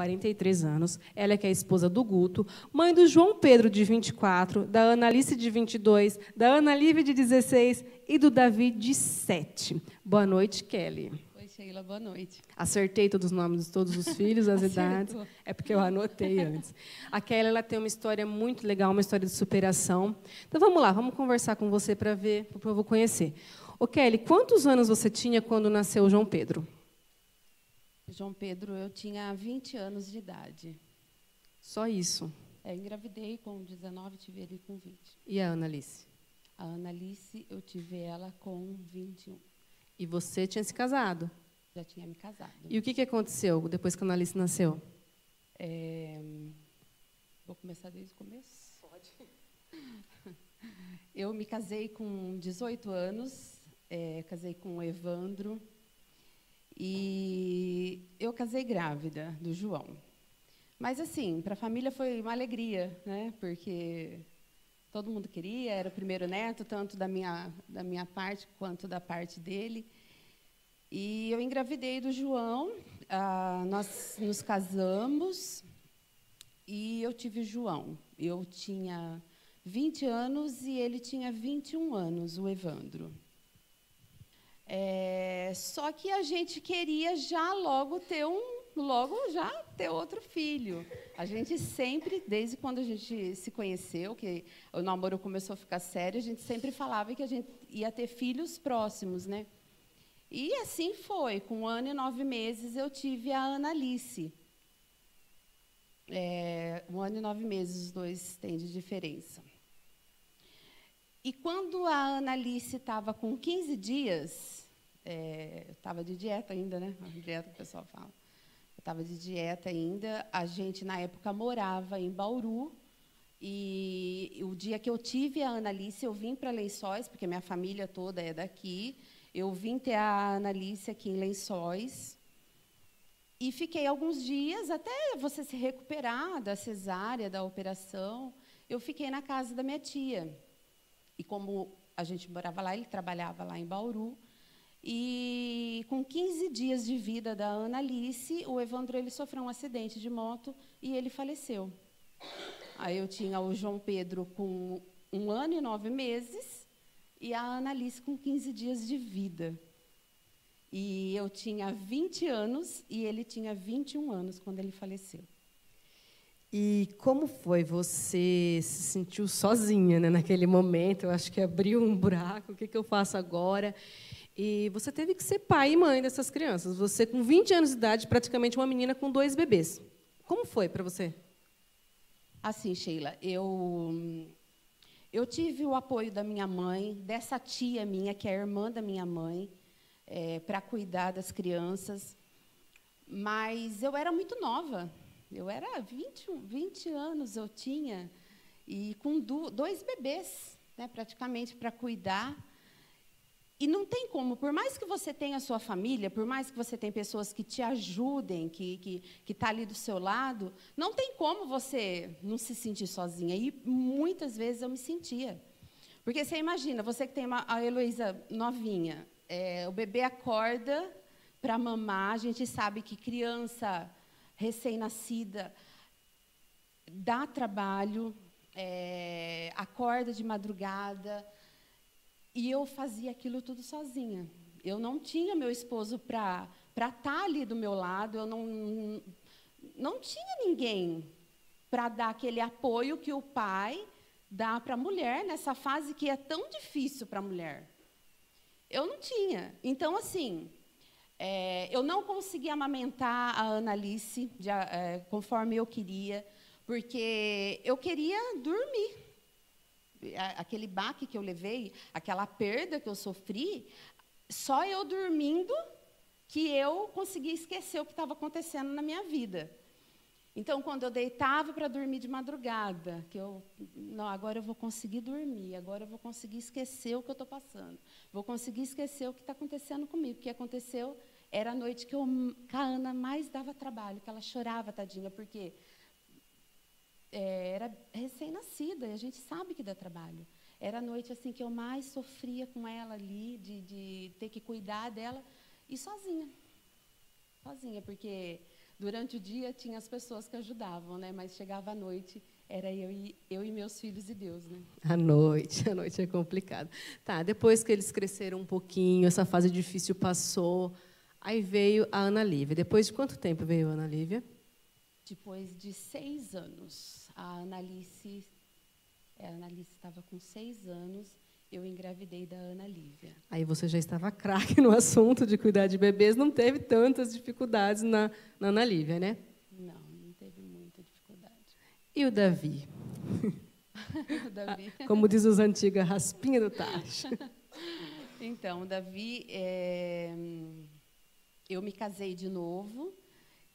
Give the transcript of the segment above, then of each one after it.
43 anos. Ela é que é a esposa do Guto, mãe do João Pedro, de 24, da Ana Alice, de 22, da Ana Lívia, de 16 e do Davi, de 7. Boa noite, Kelly. Oi, Sheila, boa noite. Acertei todos os nomes de todos os filhos, as idades. É porque eu anotei antes. A Kelly, ela tem uma história muito legal, uma história de superação. Então, vamos lá, vamos conversar com você para ver, para o povo conhecer. Ô, Kelly, quantos anos você tinha quando nasceu o João Pedro? João Pedro, eu tinha 20 anos de idade. Só isso? Engravidei com 19, tive ele com 20. E a Ana Alice? A Ana Alice, eu tive ela com 21. E você tinha se casado? Já tinha me casado. E o que aconteceu depois que a Ana Alice nasceu? Vou começar desde o começo? Pode. Eu me casei com 18 anos, casei com o Evandro, e eu casei grávida do João. Mas, assim, para a família foi uma alegria, né? Porque todo mundo queria, era o primeiro neto, tanto da minha parte quanto da parte dele. E eu engravidei do João, nós nos casamos e eu tive o João. Eu tinha 20 anos e ele tinha 21 anos, o Evandro. Só que a gente queria já logo ter outro filho. A gente sempre, desde quando a gente se conheceu, que o namoro começou a ficar sério, a gente sempre falava que a gente ia ter filhos próximos, né? E assim foi. Com 1 ano e 9 meses, eu tive a Ana Alice. 1 ano e 9 meses, os dois têm de diferença. E quando a Ana Alice estava com 15 dias, eu estava de dieta ainda, né? A dieta que o pessoal fala. Eu estava de dieta ainda. A gente, na época, morava em Bauru. E o dia que eu tive a Ana Alice, eu vim para Lençóis, porque minha família toda é daqui. Eu vim ter a Ana Alice aqui em Lençóis. E fiquei alguns dias, até você se recuperar da cesárea, da operação. Eu fiquei na casa da minha tia. E como a gente morava lá, ele trabalhava lá em Bauru. E com 15 dias de vida da Ana Alice, o Evandro ele sofreu um acidente de moto e ele faleceu. Aí eu tinha o João Pedro com 1 ano e 9 meses e a Ana Alice com 15 dias de vida. E eu tinha 20 anos e ele tinha 21 anos quando ele faleceu. E como foi? Você se sentiu sozinha, né, naquele momento? Eu acho que abriu um buraco. O que eu faço agora? E você teve que ser pai e mãe dessas crianças. Você, com 20 anos de idade, praticamente uma menina com 2 bebês. Como foi para você? Assim, Sheila, eu tive o apoio da minha mãe, dessa tia minha, que é a irmã da minha mãe, para cuidar das crianças. Mas eu era muito nova. Eu era 20 anos, eu tinha, e com 2 bebês, né, praticamente, para cuidar. E não tem como, por mais que você tenha a sua família, por mais que você tenha pessoas que te ajudem, que tá ali do seu lado, não tem como você não se sentir sozinha. E muitas vezes eu me sentia. Porque você imagina, você que tem a Heloísa novinha, o bebê acorda para mamar, a gente sabe que criança recém-nascida dá trabalho, acorda de madrugada. E eu fazia aquilo tudo sozinha. Eu não tinha meu esposo para estar ali do meu lado, eu não tinha ninguém para dar aquele apoio que o pai dá para a mulher nessa fase que é tão difícil para a mulher. Eu não tinha. Então, assim, eu não conseguia amamentar a Ana Alice conforme eu queria, porque eu queria dormir. Aquele baque que eu levei, aquela perda que eu sofri, só eu dormindo que eu conseguia esquecer o que estava acontecendo na minha vida. Então, quando eu deitava para dormir de madrugada, não, agora eu vou conseguir dormir, agora eu vou conseguir esquecer o que eu estou passando, vou conseguir esquecer o que está acontecendo comigo. O que aconteceu era a noite que a Ana mais dava trabalho, que ela chorava, tadinha, porque era recém-nascida, e a gente sabe que dá trabalho. Era a noite assim, que eu mais sofria com ela ali, de ter que cuidar dela, e sozinha, porque Durante o dia tinha as pessoas que ajudavam, né? Mas chegava à noite, era eu e meus filhos e Deus, né? À noite é complicado. Tá, depois que eles cresceram um pouquinho, essa fase difícil passou, aí veio a Ana Lívia. Depois de quanto tempo veio a Ana Lívia? Depois de 6 anos, a Analice estava com 6 anos, eu engravidei da Ana Lívia. Aí você já estava craque no assunto de cuidar de bebês, não teve tantas dificuldades na Ana Lívia, né? Não teve muita dificuldade. E o Davi? O Davi. Como diz os antigos, a raspinha do tacho. Então, o Davi, eu me casei de novo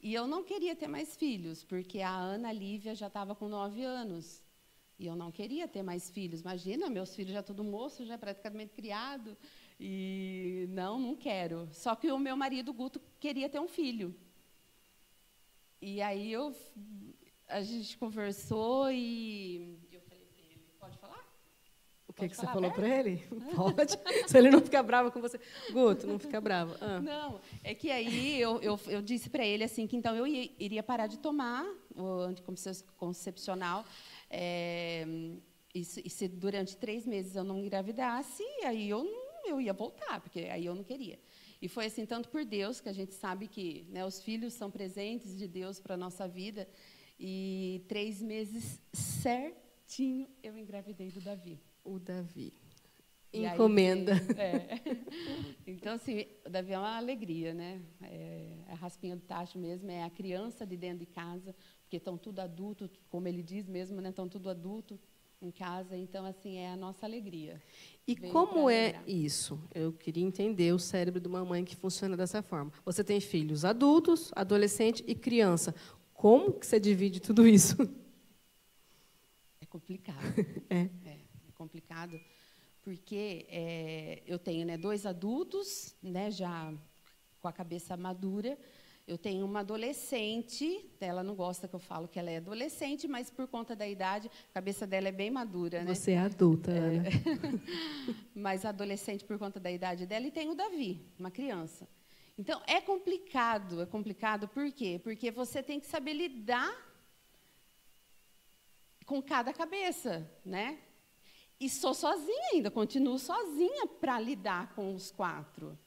e eu não queria ter mais filhos, porque a Ana Lívia já estava com 9 anos. E eu não queria ter mais filhos. Imagina, meus filhos já tudo moço, já praticamente criado. E não quero. Só que o meu marido, Guto, queria ter um filho. E aí a gente conversou e eu falei para ele, pode falar? O que você falou para ele? Pode. Se ele não ficar bravo com você. Guto, não fica bravo. Não, é que aí eu disse para ele assim, que então eu iria parar de tomar o anticoncepcional. E se durante 3 meses eu não engravidasse, aí eu ia voltar, porque aí eu não queria. E foi assim, tanto por Deus, que a gente sabe que, né, os filhos são presentes de Deus para a nossa vida, e 3 meses certinho eu engravidei do Davi. O Davi. E encomenda. Então, assim, o Davi é uma alegria, né? A raspinha do tacho mesmo, é a criança de dentro de casa, porque estão tudo adulto, como ele diz mesmo, né? Estão tudo adulto em casa, então, assim, é a nossa alegria. E como é isso? Eu queria entender o cérebro de uma mãe que funciona dessa forma. Você tem filhos adultos, adolescente e criança. Como que você divide tudo isso? É complicado. É complicado, porque eu tenho, né, 2 adultos, né, já com a cabeça madura. Eu tenho uma adolescente, ela não gosta que eu falo que ela é adolescente, mas por conta da idade, a cabeça dela é bem madura, né? Você é adulta, Ana. Mas adolescente por conta da idade dela, e tem o Davi, uma criança. Então, é complicado por quê? Porque você tem que saber lidar com cada cabeça, né? E sou sozinha ainda, continuo sozinha para lidar com os 4.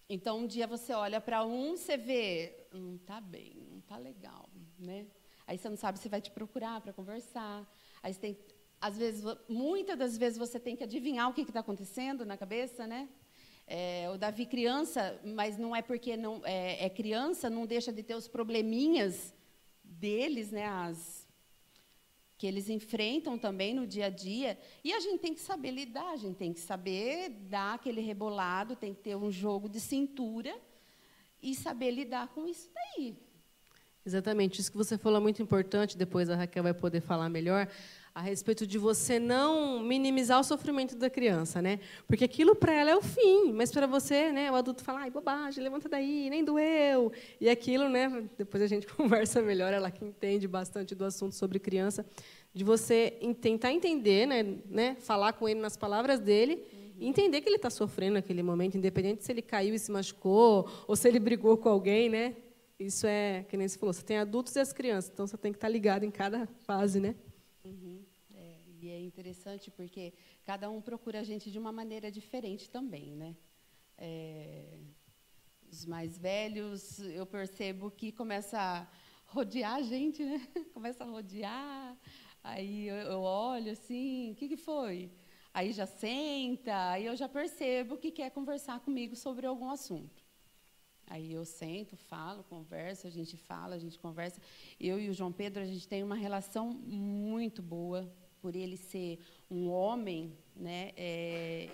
Então, um dia você olha para um, você vê, não está bem, não está legal, né? Aí você não sabe se vai te procurar para conversar. Aí você tem, às vezes, muitas das vezes você tem que adivinhar o que está acontecendo na cabeça, né? O Davi criança, mas não é porque não é criança, não deixa de ter os probleminhas deles, né? Que eles enfrentam também no dia a dia, e a gente tem que saber lidar, a gente tem que saber dar aquele rebolado, tem que ter um jogo de cintura e saber lidar com isso daí. Exatamente, isso que você falou é muito importante, depois a Raquel vai poder falar melhor, a respeito de você não minimizar o sofrimento da criança, né? Porque aquilo para ela é o fim, mas para você, né, o adulto fala, ai, bobagem, levanta daí, nem doeu. E aquilo, né, depois a gente conversa melhor, ela que entende bastante do assunto sobre criança, de você tentar entender, né, falar com ele nas palavras dele, e entender que ele está sofrendo naquele momento, independente se ele caiu e se machucou, ou se ele brigou com alguém, né? Isso é, que nem você falou, você tem adultos e as crianças, então você tem que estar ligado em cada fase, né? E é interessante porque cada um procura a gente de uma maneira diferente também, né? Os mais velhos, eu percebo que começa a rodear a gente, né? Começa a rodear, aí eu olho assim, o que foi? Aí já senta, aí eu já percebo que quer conversar comigo sobre algum assunto. Aí eu sento, falo, converso, a gente fala, a gente conversa. Eu e o João Pedro, a gente tem uma relação muito boa, por ele ser um homem, né?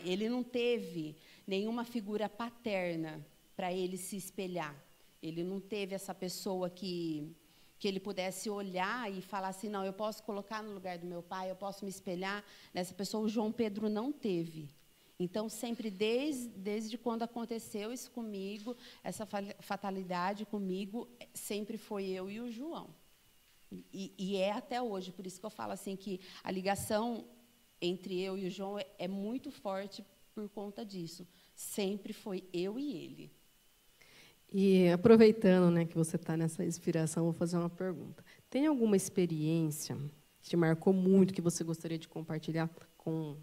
Ele não teve nenhuma figura paterna para ele se espelhar. Ele não teve essa pessoa que ele pudesse olhar e falar assim, não, eu posso colocar no lugar do meu pai, eu posso me espelhar nessa pessoa. O João Pedro não teve. Então, sempre, desde quando aconteceu isso comigo, essa fatalidade comigo, sempre foi eu e o João. E é até hoje, por isso que eu falo assim, que a ligação entre eu e o João é muito forte por conta disso. Sempre foi eu e ele. E aproveitando, né, que você está nessa inspiração, vou fazer uma pergunta. Tem alguma experiência que te marcou muito, que você gostaria de compartilhar como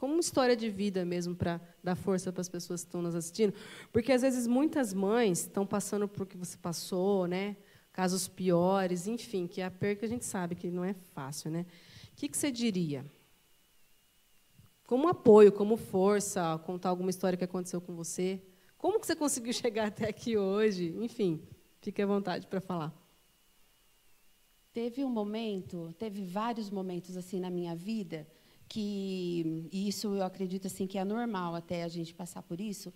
uma história de vida mesmo, para dar força para as pessoas que estão nos assistindo? Porque, às vezes, muitas mães estão passando por o que você passou, né? Casos piores, enfim, que a perca a gente sabe que não é fácil, né? O que você diria? Como apoio, como força, contar alguma história que aconteceu com você? Como que você conseguiu chegar até aqui hoje? Enfim, fique à vontade para falar. Teve vários momentos assim na minha vida e isso eu acredito assim que é normal até a gente passar por isso,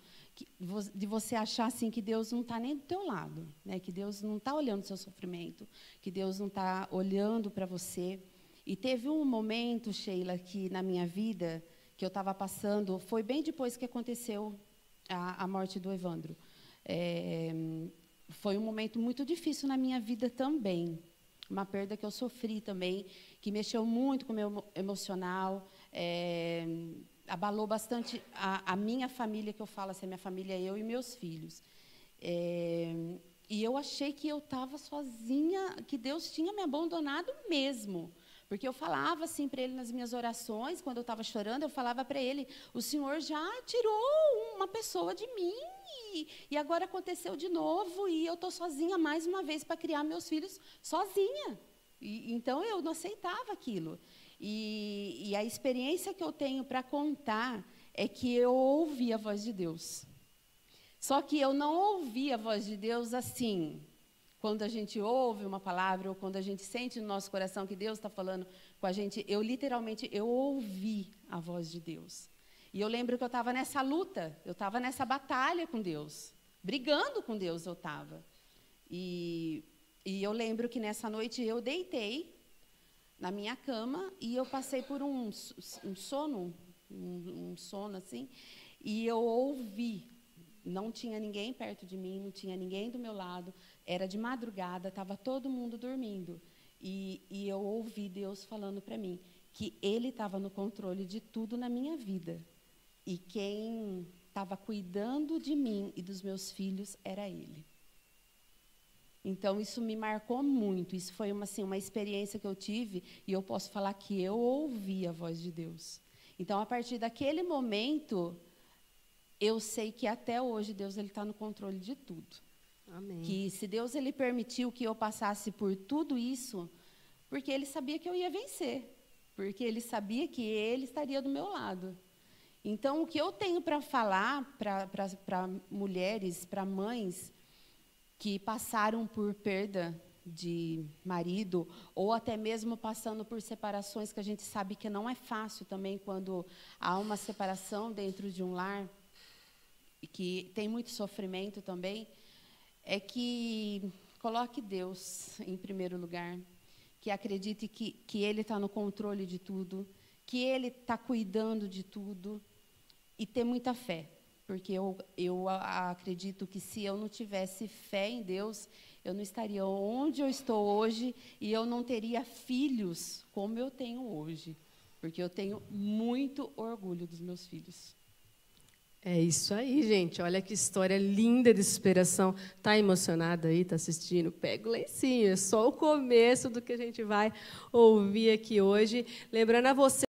de você achar assim que Deus não está nem do teu lado, né? Que Deus não está olhando o seu sofrimento, que Deus não está olhando para você. E teve um momento, Sheila, que na minha vida que eu estava passando, foi bem depois que aconteceu a morte do Evandro. Foi um momento muito difícil na minha vida também. Uma perda que eu sofri também, que mexeu muito com o meu emocional, abalou bastante a minha família, que eu falo assim, a minha família, eu e meus filhos. E eu achei que eu estava sozinha, que Deus tinha me abandonado mesmo. Porque eu falava assim para ele nas minhas orações, quando eu estava chorando, eu falava para ele, o Senhor já tirou uma pessoa de mim, e agora aconteceu de novo, e eu estou sozinha mais uma vez para criar meus filhos sozinha. Então, eu não aceitava aquilo. E a experiência que eu tenho para contar é que eu ouvi a voz de Deus. Só que eu não ouvi a voz de Deus assim, quando a gente ouve uma palavra, ou quando a gente sente no nosso coração que Deus está falando com a gente, eu ouvi a voz de Deus. E eu lembro que eu estava nessa luta, eu estava nessa batalha com Deus, brigando com Deus eu estava. E eu lembro que nessa noite eu deitei na minha cama e eu passei por um sono assim, e eu ouvi. Não tinha ninguém perto de mim, não tinha ninguém do meu lado, era de madrugada, estava todo mundo dormindo. E eu ouvi Deus falando para mim que Ele estava no controle de tudo na minha vida. E quem estava cuidando de mim e dos meus filhos era Ele. Então, isso me marcou muito. Isso foi uma experiência que eu tive, e eu posso falar que eu ouvi a voz de Deus. Então, a partir daquele momento, eu sei que até hoje Deus está no controle de tudo. Amém. Que se Deus ele permitiu que eu passasse por tudo isso, porque Ele sabia que eu ia vencer. Porque Ele sabia que Ele estaria do meu lado. Então, o que eu tenho para falar para mulheres, para mães que passaram por perda de marido, ou até mesmo passando por separações, que a gente sabe que não é fácil também quando há uma separação dentro de um lar, e que tem muito sofrimento também, é que coloque Deus em primeiro lugar, que acredite que Ele está no controle de tudo, que Ele está cuidando de tudo, e ter muita fé, porque eu acredito que se eu não tivesse fé em Deus, eu não estaria onde eu estou hoje, e eu não teria filhos como eu tenho hoje, porque eu tenho muito orgulho dos meus filhos. É isso aí, gente. Olha que história linda de superação. Está emocionada aí, está assistindo? Pega o lencinho. É só o começo do que a gente vai ouvir aqui hoje. Lembrando a você